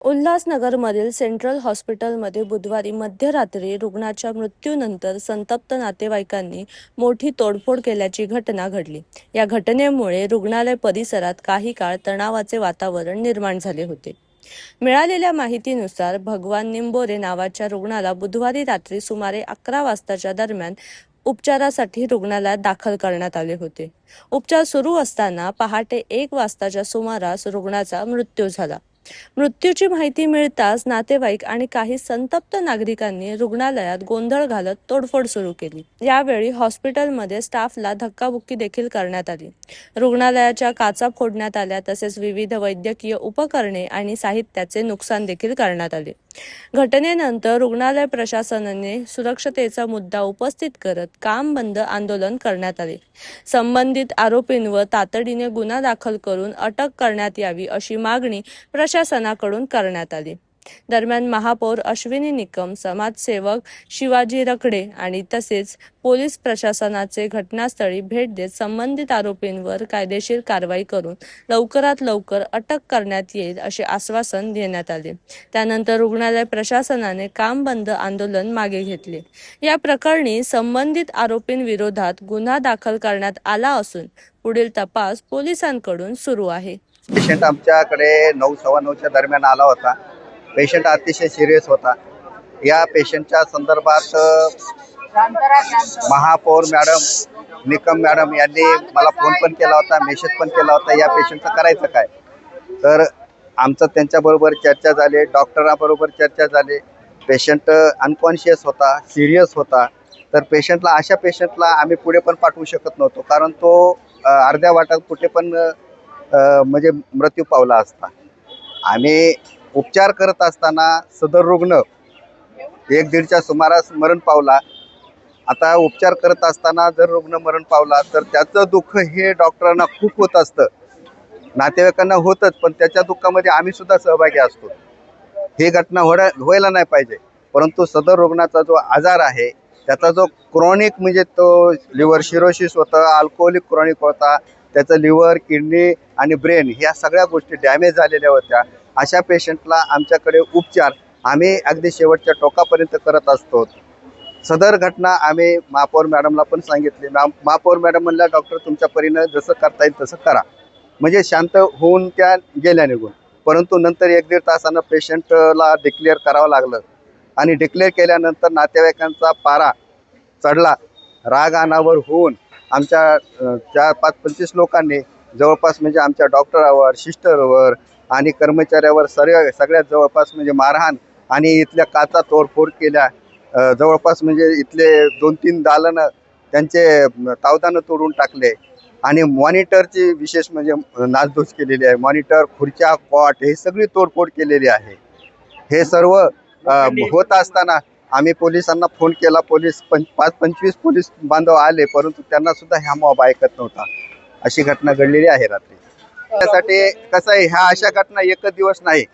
उल्हासनगरमधील central हॉस्पिटलमध्ये बुधवारी मध्यरात्री रुग्णाच्या मृत्यूनंतर संतप्त नातेवाईकांनी मोठी तोडफोड केल्याची घटना घडली। या घटनेमुळे रुग्णालय परिसरात काही काळ तणावाचे वातावरण निर्माण झाले होते। मिळालेल्या माहितीनुसार भगवान निंबोरे नावाच्या रुग्णाला बुधवारी रात्री सुमारे 11 वाजताच्या दरम्यान उपचारासाठी रुग्णालयात दाखल करण्यात आले होते। उपचार सुरू असताना पहाटे 1 वाजताच्या सुमारास रुग्णाचा मृत्यू झाला। मृत्यूची माहिती मिळताच नातेवाईक आणि काही संतप्त नागरिकांनी रुग्णालयात गोंधळ घालत तोडफोड सुरू केली। यावेळी हॉस्पिटलमध्ये स्टाफला धक्काबुक्की देखील करण्यात आली। रुग्णालयाच्या काचा फोडण्यात आल्या, तसेच विविध वैद्यकीय उपकरणे आणि साहित्याचे नुकसान देखील करण्यात आले। घटनेनंतर रुग्णालय प्रशासनाने सुरक्षतेचा मुद्दा उपस्थित करत काम बंद आंदोलन करण्यात आले। संबंधित आरोपींवर तातडीने गुन्हा दाखल करून अटक करण्यात यावी अशी मागणी प्रशासनाकडून करण्यात आली। दरम्यान महापौर अश्विनी निकम, समाजसेवक शिवाजी रखडे आणि तसेच पोलीस प्रशासनाचे घटनास्थळी भेट देत संबंधित आरोपींवर कायदेशीर कारवाई करून लवकरात लवकर अटक करण्यात येईल असे आश्वासन देण्यात आले। त्यानंतर रुग्णालय प्रशासनाने काम बंद आंदोलन मागे घेतले। या प्रकरणी संबंधित आरोपींविरोधात गुन्हा दाखल करण्यात आला असून पुढील तपास पोलिसांकडून सुरू आहे। पेशंट आमच्याकडे 9:15च्या दरम्यान आला होता। पेशंट अतिशय सिरियस होता। या पेशंटच्या संदर्भात महापौर मॅडम, निकम मॅडम यांनी मला फोन पण केला होता, मेसेज पण केला होता, या पेशंटचं करायचं काय। तर आमचं त्यांच्याबरोबर चर्चा झाली, डॉक्टरांबरोबर चर्चा झाली। पेशंट अनकॉन्शियस होता, सिरियस होता। तर अशा पेशंटला आम्ही पुढे पण पाठवू शकत नव्हतो, कारण तो अर्ध्या वाटात कुठे पण म्हणजे मृत्यू पावला असता। आम्ही उपचार करत असताना सदर रुग्ण 1-1:30च्या सुमारास मरण पावला। आता उपचार करत असताना जर रुग्ण मरण पावला तर त्याचं दुःख हे डॉक्टरांना खूप होत असतं, नातेवाईकांना होतच, पण त्याच्या दुःखामध्ये आम्ही सुद्धा सहभागी असतो। ही घटना व्हायला नाही पाहिजे, परंतु सदर रुग्णाचा जो आजार आहे त्याचा जो क्रॉनिक म्हणजे तो लिव्हर सिरोसिस होता, अल्कोहोलिक क्रॉनिक होता, त्याचं लिव्हर, किडनी आणि ब्रेन ह्या सगळ्या गोष्टी डॅमेज झालेल्या होत्या। अशा पेशंटला आमच्याकडे उपचार आम्ही अगदी शेवटच्या टोकापर्यंत करत असतो। सदर घटना आम्ही महापौर मॅडमला पण सांगितली। महापौर मॅडम म्हणल्या, डॉक्टर तुमच्या परीनं जसं करता येईल तसं करा, म्हणजे शांत होऊन त्या गेल्या निघून। परंतु नंतर 1-1.5 तासानं पेशंटला डिक्लेअर करावं लागलं आणि डिक्लेअर केल्यानंतर नातेवाईकांचा पारा चढला। राग अनावर होऊन आमच्या 4-5-25 लोकांनी जवळपास म्हणजे आमच्या डॉक्टरावर, सिस्टरवर आणि कर्मचाऱ्यावर सगळ्यात जवळपास म्हणजे मारहाण आणि इथल्या काचा तोडफोड केल्या। जवळपास म्हणजे इथले 2-3 दालनं त्यांचे तावदानं तोडून टाकले आणि मॉनिटरची विशेष म्हणजे नासधूस केलेली आहे। मॉनिटर, खुर्च्या, कॉट हे सगळी तोडफोड केलेली आहे। हे सर्व होत असताना आम्ही पोलिसांना फोन केला। पोलीस 5-25 पोलीस बांधव आले, परंतु त्यांना सुद्धा ह्या मॉब ऐकत नव्हता। अशी घटना घडलेली आहे रात्री। त्यासाठी कसं आहे, ह्या अशा घटना एकच दिवस नाही,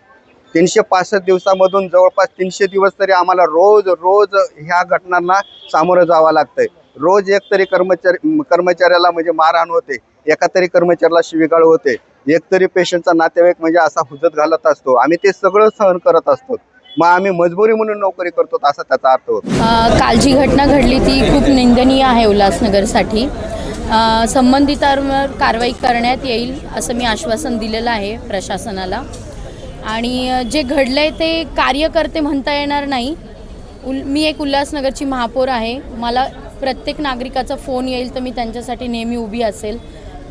365 दिवसामधून जवळपास 300 दिवस तरी आम्हाला रोज ह्या घटनांना सामोरं जावं लागतंय। रोज एक तरी कर्मचाऱ्याला म्हणजे मारहाण होते, एका तरी कर्मचाऱ्याला शिवीगाळ होते, एक तरी पेशंटचा नातेवाईक म्हणजे असा हुज्जत घालत असतो। आम्ही ते सगळं सहन करत असतो, मग आम्ही मजबुरी म्हणून नोकरी करतो असा त्याचा अर्थ होतो। काल जी घटना घडली ती खूप निंदनीय आहे उल्हासनगरसाठी। संबंधितांवर कारवाई करण्यात येईल असं मी आश्वासन दिलेलं आहे प्रशासनाला। आणि जे घडलंय ते कार्यकर्ते म्हणता येणार नाही। मी एक उल्हासनगरची महापौर आहे, मला प्रत्येक नागरिकाचा फोन येईल तर मी त्यांच्यासाठी नेहमी उभी असेल,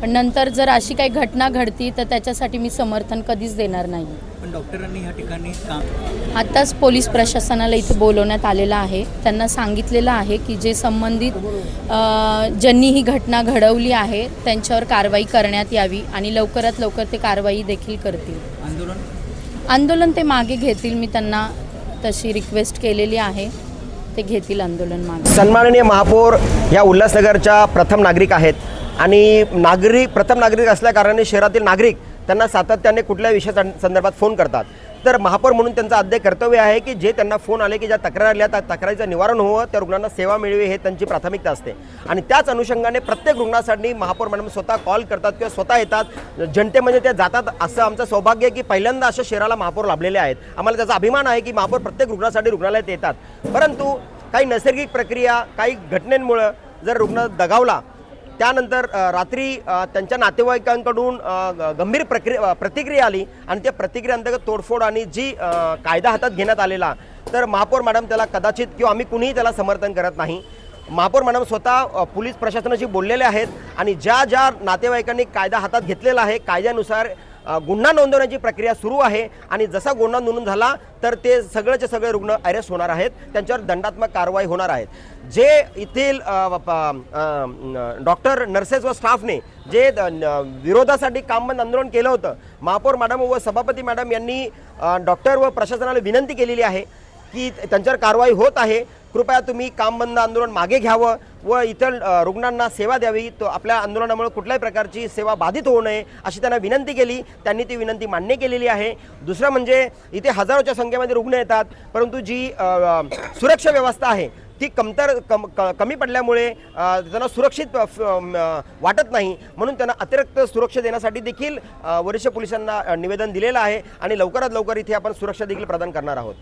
पण नंतर जर अशी काही घटना घडती तर त्याच्यासाठी मी समर्थन कधीच देणार नाही। पण डॉक्टरांनी ह्या ठिकाणी आत्ताच पोलीस प्रशासनाला इथे बोलवण्यात आलेलं आहे। त्यांना सांगितलेलं आहे की जे संबंधित ज्यांनी ही घटना घडवली आहे त्यांच्यावर कारवाई करण्यात यावी आणि लवकरात लवकर ते कारवाई देखील करतील। आंदोलन ते मागे घेतील, मी त्यांना तशी रिक्वेस्ट केलेली आहे, ते घेतील आंदोलन मागे। सन्माननीय महापौर ह्या उल्हासनगरच्या प्रथम नागरिक आहेत आणि प्रथम नागरिक असल्याकारणाने शहरातील नागरिक त्यांना सातत्याने कुठल्या विषया संदर्भात फोन करतात. तर महापौर म्हणून त्यांचं आद्य कर्तव्य आहे की जे त्यांना फोन आले की ज्या तक्रार आल्या त्या तक्रारीचं निवारण व्हावं, त्या रुग्णांना सेवा मिळावी हे त्यांची प्राथमिकता असते. आणि त्याच अनुषंगाने प्रत्येक रुग्णासाठी महापौर मॅडम स्वतः कॉल करतात किंवा स्वतः येतात, जनतेमध्ये ते जातात. असं आमचं सौभाग्य आहे की पहिल्यांदा अशा शहराला महापौर लाभलेले आहेत. आम्हाला त्याचा अभिमान आहे की महापौर प्रत्येक रुग्णासाठी रुग्णालयात येतात. परंतु काही नैसर्गिक प्रक्रिया, काही घटनेमुळं जर रुग्ण दगावला, त्यानंतर रात्री त्यांच्या नातेवाईकांकडून गंभीर प्रतिक्रिया आली आणि त्या प्रतिक्रियेअंतर्गत तोडफोड आणि जी कायदा हातात घेण्यात आलेला, तर महापौर मॅडम त्याला कदाचित किंवा आम्ही कुणीही त्याला समर्थन करत नाही. महापौर मॅडम स्वतः पोलीस प्रशासनाशी बोललेले आहेत आणि ज्या नातेवाईकांनी कायदा हातात घेतलेला आहे, कायद्यानुसार गुन्हा नोंदवण्याची प्रक्रिया सुरू आहे आणि जसा गुन्हा नोंद झाला तर ते सगळेचे सगळे रुग्ण अरेस्ट होणार आहेत, त्यांच्यावर दंडात्मक कारवाई होणार आहेत. जे येथील डॉक्टर, नर्सेस व स्टाफने जे विरोधासाठी कामबंद आंदोलन केलं होतं, महापौर मॅडम व सभापती मॅडम यांनी डॉक्टर व प्रशासनाला विनंती केलेली आहे की त्यांच्यावर कारवाई होत आहे, कृपया तुम्ही कामबंद आंदोलन मागे घ्यावं व इतर रुग्णांना सेवा द्यावी. तो आपल्या आंदोलनामुळे कुठल्याही प्रकारची सेवा बाधित होऊ नये अशी त्यांना विनंती केली. त्यांनी ती विनंती मान्य केलेली आहे. दुसरं म्हणजे इथे हजारोच्या संख्येमध्ये रुग्ण येतात, परंतु जी सुरक्षा व्यवस्था आहे ती कमी पडल्यामुळे त्यांना सुरक्षित वाटत नाही. म्हणून त्यांना अतिरिक्त सुरक्षा देण्यासाठी देखील वरिष्ठ पोलिसांना निवेदन दिलेलं आहे आणि लवकरात लवकर इथे आपण सुरक्षा देखील प्रदान करणार आहोत.